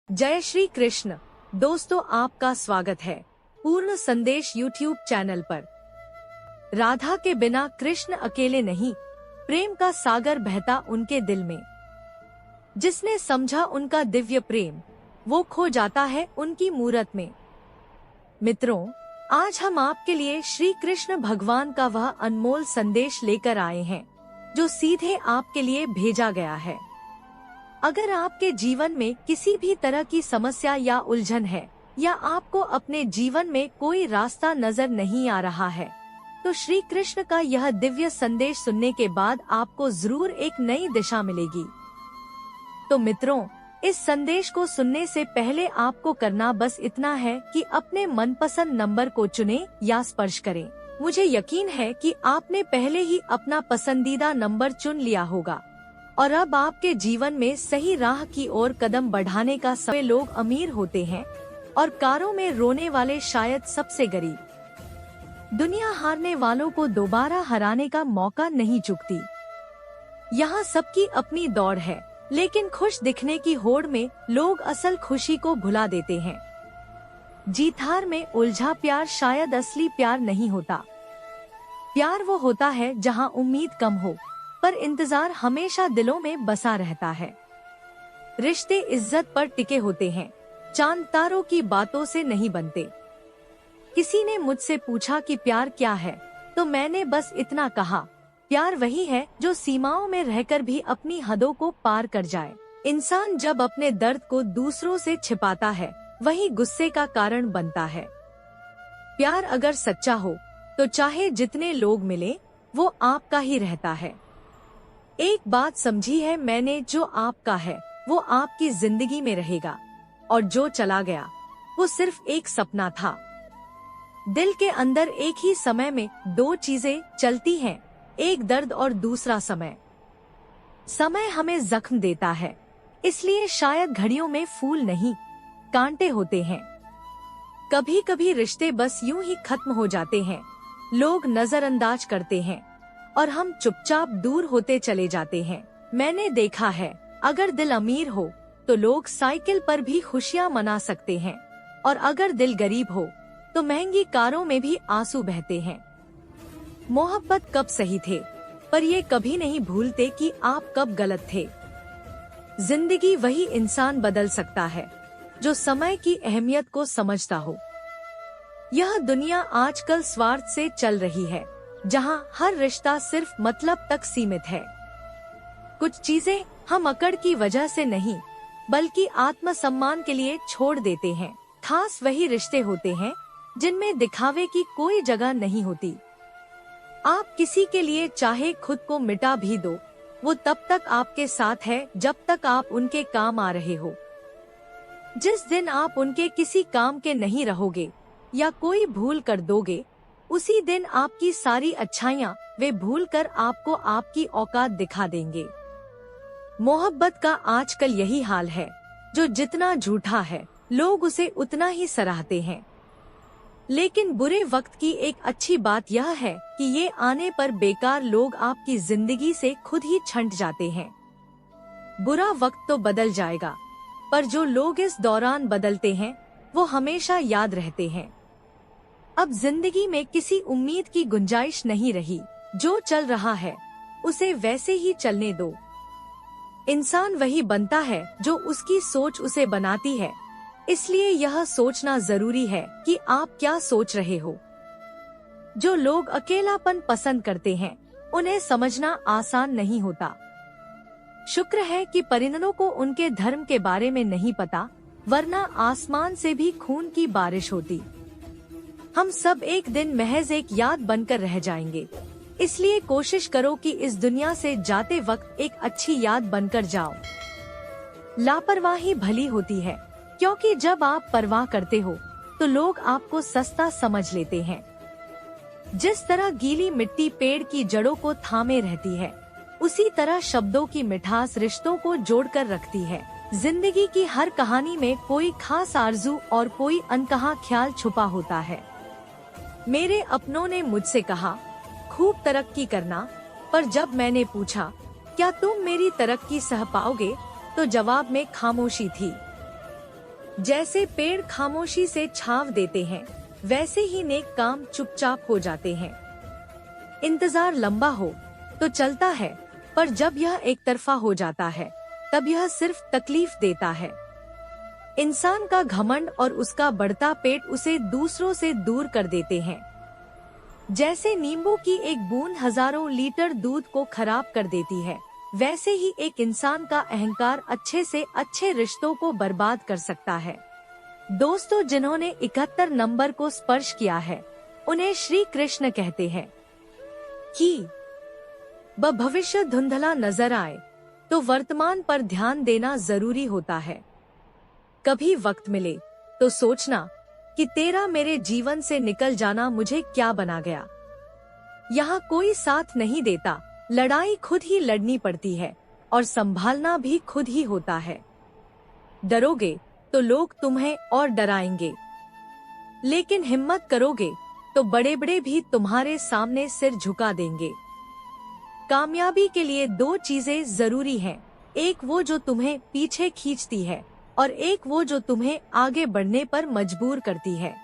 जय श्री कृष्ण। दोस्तों, आपका स्वागत है पूर्ण संदेश यूट्यूब चैनल पर। राधा के बिना कृष्ण अकेले नहीं, प्रेम का सागर बहता उनके दिल में। जिसने समझा उनका दिव्य प्रेम, वो खो जाता है उनकी मूरत में। मित्रों, आज हम आपके लिए श्री कृष्ण भगवान का वह अनमोल संदेश लेकर आए हैं जो सीधे आपके लिए भेजा गया है। अगर आपके जीवन में किसी भी तरह की समस्या या उलझन है, या आपको अपने जीवन में कोई रास्ता नजर नहीं आ रहा है, तो श्री कृष्ण का यह दिव्य संदेश सुनने के बाद आपको जरूर एक नई दिशा मिलेगी। तो मित्रों, इस संदेश को सुनने से पहले आपको करना बस इतना है कि अपने मनपसंद नंबर को चुनें या स्पर्श करें। मुझे यकीन है कि आपने पहले ही अपना पसंदीदा नंबर चुन लिया होगा और अब आपके जीवन में सही राह की ओर कदम बढ़ाने का समय। लोग अमीर होते हैं और कारों में रोने वाले शायद सबसे गरीब। दुनिया हारने वालों को दोबारा हराने का मौका नहीं चुकती। यहाँ सबकी अपनी दौड़ है, लेकिन खुश दिखने की होड़ में लोग असल खुशी को भुला देते हैं। जीत हार में उलझा प्यार शायद असली प्यार नहीं होता। प्यार वो होता है जहाँ उम्मीद कम हो, पर इंतजार हमेशा दिलों में बसा रहता है। रिश्ते इज्जत पर टिके होते हैं, चांद तारों की बातों से नहीं बनते। किसी ने मुझसे पूछा कि प्यार क्या है, तो मैंने बस इतना कहा, प्यार वही है जो सीमाओं में रहकर भी अपनी हदों को पार कर जाए। इंसान जब अपने दर्द को दूसरों से छिपाता है, वही गुस्से का कारण बनता है। प्यार अगर सच्चा हो, तो चाहे जितने लोग मिले, वो आपका ही रहता है। एक बात समझी है मैंने, जो आपका है वो आपकी जिंदगी में रहेगा, और जो चला गया वो सिर्फ एक सपना था। दिल के अंदर एक ही समय में दो चीजें चलती हैं, एक दर्द और दूसरा समय। समय हमें जख्म देता है, इसलिए शायद घड़ियों में फूल नहीं, कांटे होते हैं। कभी कभी रिश्ते बस यूं ही खत्म हो जाते हैं। लोग नजरअंदाज करते हैं और हम चुपचाप दूर होते चले जाते हैं। मैंने देखा है, अगर दिल अमीर हो तो लोग साइकिल पर भी खुशियाँ मना सकते हैं, और अगर दिल गरीब हो तो महंगी कारों में भी आंसू बहते हैं। मोहब्बत कब सही थे, पर ये कभी नहीं भूलते कि आप कब गलत थे। जिंदगी वही इंसान बदल सकता है जो समय की अहमियत को समझता हो। यह दुनिया आजकल स्वार्थ से चल रही है, जहां हर रिश्ता सिर्फ मतलब तक सीमित है। कुछ चीजें हम अकड़ की वजह से नहीं, बल्कि आत्मसम्मान के लिए छोड़ देते हैं। खास वही रिश्ते होते हैं जिनमें दिखावे की कोई जगह नहीं होती। आप किसी के लिए चाहे खुद को मिटा भी दो, वो तब तक आपके साथ है जब तक आप उनके काम आ रहे हो। जिस दिन आप उनके किसी काम के नहीं रहोगे या कोई भूल कर दोगे, उसी दिन आपकी सारी अच्छाइयाँ वे भूलकर आपको आपकी औकात दिखा देंगे। मोहब्बत का आजकल यही हाल है, जो जितना झूठा है लोग उसे उतना ही सराहते हैं। लेकिन बुरे वक्त की एक अच्छी बात यह है कि ये आने पर बेकार लोग आपकी जिंदगी से खुद ही छंट जाते हैं। बुरा वक्त तो बदल जाएगा, पर जो लोग इस दौरान बदलते हैं वो हमेशा याद रहते हैं। अब जिंदगी में किसी उम्मीद की गुंजाइश नहीं रही। जो चल रहा है उसे वैसे ही चलने दो। इंसान वही बनता है जो उसकी सोच उसे बनाती है, इसलिए यह सोचना जरूरी है कि आप क्या सोच रहे हो। जो लोग अकेलापन पसंद करते हैं, उन्हें समझना आसान नहीं होता। शुक्र है कि परिंदों को उनके धर्म के बारे में नहीं पता, वरना आसमान से भी खून की बारिश होती। हम सब एक दिन महज एक याद बनकर रह जाएंगे, इसलिए कोशिश करो कि इस दुनिया से जाते वक्त एक अच्छी याद बनकर जाओ। लापरवाही भली होती है, क्योंकि जब आप परवाह करते हो तो लोग आपको सस्ता समझ लेते हैं। जिस तरह गीली मिट्टी पेड़ की जड़ों को थामे रहती है, उसी तरह शब्दों की मिठास रिश्तों को जोड़कर रखती है। जिंदगी की हर कहानी में कोई खास आरज़ू और कोई अनकहा ख्याल छुपा होता है। मेरे अपनों ने मुझसे कहा, खूब तरक्की करना, पर जब मैंने पूछा क्या तुम मेरी तरक्की सह पाओगे, तो जवाब में खामोशी थी। जैसे पेड़ खामोशी से छांव देते हैं, वैसे ही नेक काम चुपचाप हो जाते हैं। इंतजार लंबा हो तो चलता है, पर जब यह एक तरफा हो जाता है तब यह सिर्फ तकलीफ देता है। इंसान का घमंड और उसका बढ़ता पेट उसे दूसरों से दूर कर देते हैं। जैसे नींबू की एक बूंद हजारों लीटर दूध को खराब कर देती है, वैसे ही एक इंसान का अहंकार अच्छे से अच्छे रिश्तों को बर्बाद कर सकता है। दोस्तों, जिन्होंने 71 नंबर को स्पर्श किया है, उन्हें श्री कृष्ण कहते हैं कि भविष्य धुंधला नजर आए तो वर्तमान पर ध्यान देना जरूरी होता है। कभी वक्त मिले तो सोचना कि तेरा मेरे जीवन से निकल जाना मुझे क्या बना गया। यहाँ कोई साथ नहीं देता, लड़ाई खुद ही लड़नी पड़ती है और संभालना भी खुद ही होता है। डरोगे तो लोग तुम्हें और डराएंगे, लेकिन हिम्मत करोगे तो बड़े बड़े भी तुम्हारे सामने सिर झुका देंगे। कामयाबी के लिए दो चीजें जरूरी हैं, एक वो जो तुम्हें पीछे खींचती है और एक वो जो तुम्हें आगे बढ़ने पर मजबूर करती है।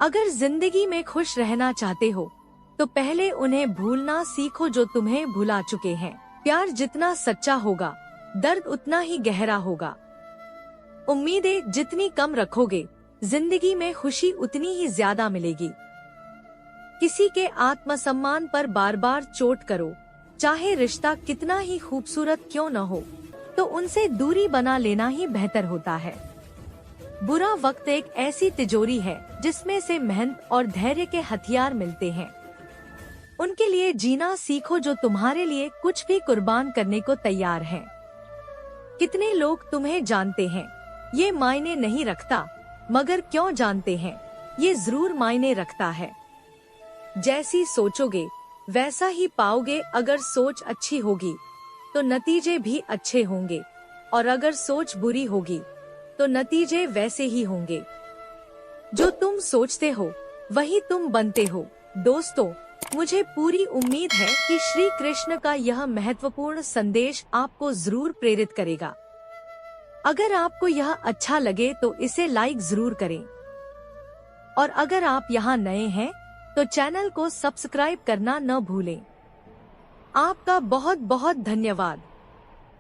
अगर जिंदगी में खुश रहना चाहते हो तो पहले उन्हें भूलना सीखो जो तुम्हें भुला चुके हैं। प्यार जितना सच्चा होगा, दर्द उतना ही गहरा होगा। उम्मीदें जितनी कम रखोगे, जिंदगी में खुशी उतनी ही ज्यादा मिलेगी। किसी के आत्मसम्मान पर बार बार चोट करो, चाहे रिश्ता कितना ही खूबसूरत क्यों न हो, तो उनसे दूरी बना लेना ही बेहतर होता है। बुरा वक्त एक ऐसी तिजोरी है जिसमें से मेहनत और धैर्य के हथियार मिलते हैं। उनके लिए जीना सीखो जो तुम्हारे लिए कुछ भी कुर्बान करने को तैयार हैं। कितने लोग तुम्हें जानते हैं ये मायने नहीं रखता, मगर क्यों जानते हैं ये जरूर मायने रखता है। जैसी सोचोगे वैसा ही पाओगे। अगर सोच अच्छी होगी तो नतीजे भी अच्छे होंगे, और अगर सोच बुरी होगी तो नतीजे वैसे ही होंगे। जो तुम सोचते हो वही तुम बनते हो। दोस्तों, मुझे पूरी उम्मीद है कि श्री कृष्ण का यह महत्वपूर्ण संदेश आपको जरूर प्रेरित करेगा। अगर आपको यह अच्छा लगे तो इसे लाइक जरूर करें, और अगर आप यहाँ नए हैं तो चैनल को सब्सक्राइब करना न भूलें। आपका बहुत बहुत धन्यवाद।